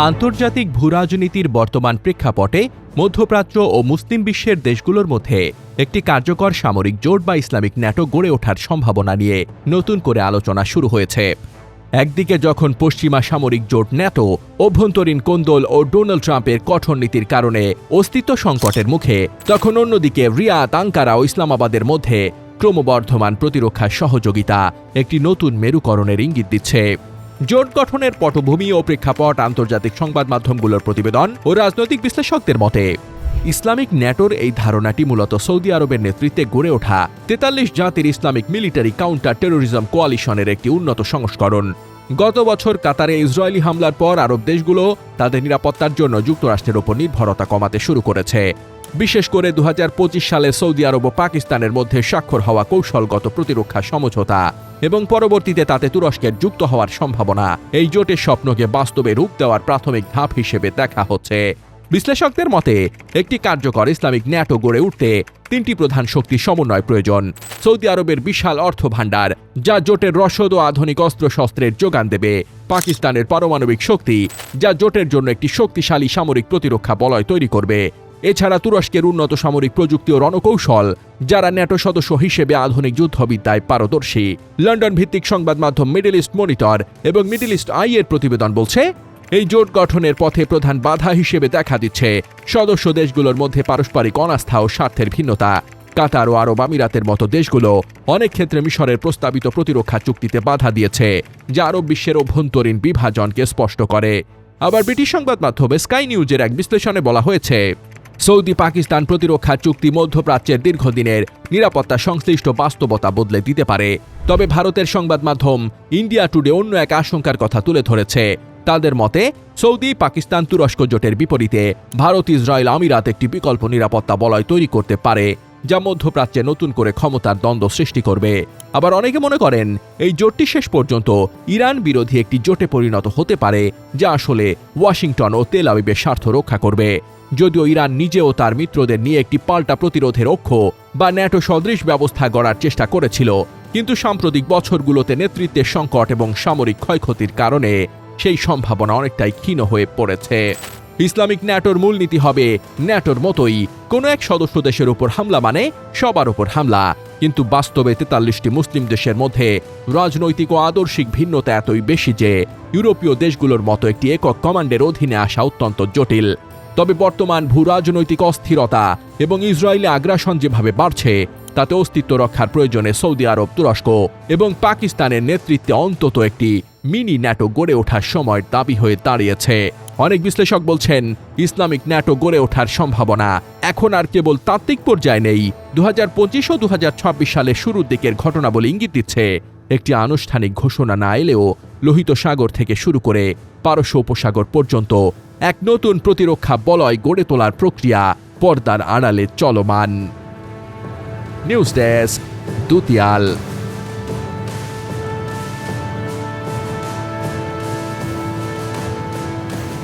আন্তর্জাতিক ভূরাজনীতির বর্তমান প্রেক্ষাপটে মধ্যপ্রাচ্য ও মুসলিম বিশ্বের দেশগুলোর মধ্যে একটি কার্যকর সামরিক জোট বা ইসলামিক ন্যাটো গড়ে ওঠার সম্ভাবনা নিয়ে নতুন করে আলোচনা শুরু হয়েছে। একদিকে যখন পশ্চিমা সামরিক জোট ন্যাটো অভ্যন্তরীণ কোন্দল ও ডোনাল্ড ট্রাম্পের কঠোর নীতির কারণে অস্তিত্ব সংকটের মুখে, তখন অন্যদিকে রিয়াদ, আঙ্কারা ও ইসলামাবাদের মধ্যে ক্রমবর্ধমান প্রতিরক্ষা সহযোগিতা একটি নতুন মেরুকরণের ইঙ্গিত দিচ্ছে। জোট গঠনের পটভূমি ও প্রেক্ষাপট আন্তর্জাতিক সংবাদ মাধ্যমগুলোর প্রতিবেদন ও রাজনৈতিক বিশ্লেষকদের মতে, ইসলামিক ন্যাটোর এই ধারণাটি মূলত সৌদি আরবের নেতৃত্বে গড়ে ওঠা ৪৩ জাতির ইসলামিক মিলিটারি কাউন্টার টেরোরিজম কোয়ালিশনের একটি উন্নত সংস্করণ। গত বছর কাতারে ইসরায়েলি হামলার পর আরব দেশগুলো তাদের নিরাপত্তার জন্য যুক্তরাষ্ট্রের ওপর নির্ভরতা কমাতে শুরু করেছে। বিশেষ করে ২০২৫ সালে সৌদি আরব ও পাকিস্তানের মধ্যে স্বাক্ষর হওয়া কৌশলগত প্রতিরক্ষা সমঝোতা এবং পরবর্তীতে তাতে তুরস্কের যুক্ত হওয়ার সম্ভাবনা এই জোটের স্বপ্নকে বাস্তবে রূপ দেওয়ার প্রাথমিক ধাপ হিসেবে দেখা হচ্ছে। বিশ্লেষকদের মতে, একটি কার্যকর ইসলামিক ন্যাটো গড়ে উঠতে তিনটি প্রধান শক্তির সমন্বয় প্রয়োজন। সৌদি আরবের বিশাল অর্থ ভাণ্ডার, যা জোটের রসদ ও আধুনিক অস্ত্রশস্ত্রের যোগান দেবে; পাকিস্তানের পারমাণবিক শক্তি, যা জোটের জন্য একটি শক্তিশালী সামরিক প্রতিরক্ষা বলয় তৈরি করবে; এছাড়া তুরস্কের উন্নত সামরিক প্রযুক্তি ও রণকৌশল, যারা ন্যাটো সদস্য হিসেবে আধুনিক যুদ্ধবিদ্যায় পারদর্শী। লন্ডন ভিত্তিক সংবাদ মাধ্যম মিডল ইস্ট মনিটর এবং মিডল ইস্ট আই এর প্রতিবেদন বলছে, এই জোট গঠনের পথে প্রধান বাধা হিসেবে দেখা দিচ্ছে সদস্য দেশগুলোর মধ্যে পারস্পরিক অনাস্থা ও স্বার্থের ভিন্নতা। কাতার ও আরব আমিরাতের মতো দেশগুলো অনেক ক্ষেত্রে মিশরের প্রস্তাবিত প্রতিরক্ষা চুক্তিতে বাধা দিয়েছে, যা আরব বিশ্বের অভ্যন্তরীণ বিভাজনকে স্পষ্ট করে। আবার ব্রিটিশ সংবাদ মাধ্যম স্কাই নিউজের এক বিশ্লেষণে বলা হয়েছে, সৌদি পাকিস্তান প্রতিরক্ষা চুক্তি মধ্যপ্রাচ্যের দীর্ঘদিনের নিরাপত্তা সংশ্লিষ্ট বাস্তবতা বদলে দিতে পারে। তবে ভারতের সংবাদ মাধ্যম ইন্ডিয়া টুডে অন্য এক আশঙ্কার কথা তুলে ধরেছে। তাদের মতে, সৌদি, পাকিস্তান, তুরস্ক জোটের বিপরীতে ভারত, ইসরায়েল, আমিরাত একটি বিকল্প নিরাপত্তা বলয় তৈরি করতে পারে, যা মধ্যপ্রাচ্যে নতুন করে ক্ষমতার দ্বন্দ্ব সৃষ্টি করবে। আবার অনেকে মনে করেন, এই জোটটি শেষ পর্যন্ত ইরান বিরোধী একটি জোটে পরিণত হতে পারে, যা আসলে ওয়াশিংটন ও তেল আবিবের স্বার্থ রক্ষা করবে। যদিও ইরান নিজেও তার মিত্রদের নিয়ে একটি পাল্টা প্রতিরোধের অক্ষ বা ন্যাটো সদৃশ ব্যবস্থা গড়ার চেষ্টা করেছিল, কিন্তু সাম্প্রতিক বছরগুলোতে নেতৃত্বের সংকট এবং সামরিক ক্ষয়ক্ষতির কারণে সেই সম্ভাবনা অনেকটাই ক্ষীণ হয়ে পড়েছে। ইসলামিক ন্যাটোর মূলনীতি হবে ন্যাটোর মতোই, কোনো এক সদস্য দেশের উপর হামলা মানে সবার উপর হামলা। কিন্তু বাস্তবে ৪৩টি মুসলিম দেশের মধ্যে রাজনৈতিক ও আদর্শিক ভিন্নতা এতই বেশি যে ইউরোপীয় দেশগুলোর মতো একটি একক কমান্ডের অধীনে আসা অত্যন্ত জটিল। তবে বর্তমান ভূরাজনৈতিক অস্থিরতা এবং ইসরায়েলি আগ্রাসন যেভাবে বাড়ছে, তাতে অস্তিত্ব রক্ষার প্রয়োজনে সৌদি আরব, তুরস্ক এবং পাকিস্তানের নেতৃত্বে অন্তত একটি মিনি ন্যাটো গড়ে ওঠার সময়ের দাবি হয়ে দাঁড়িয়েছে। অনেক বিশ্লেষক বলছেন, ইসলামিক ন্যাটো গড়ে ওঠার সম্ভাবনা এখন আর কেবল তাত্ত্বিক পর্যায়ে নেই। ২০২৫ ও ২০২৬ সালের শুরুর দিকের ঘটনা বলে ইঙ্গিত দিচ্ছে। একটি আনুষ্ঠানিক ঘোষণা না এলেও লোহিত সাগর থেকে শুরু করে পারস্য উপসাগর পর্যন্ত এক নতুন প্রতিরক্ষা বলয় গড়ে তোলার প্রক্রিয়া পর্দার আড়ালে চলমান। News desk, দুতিয়াল।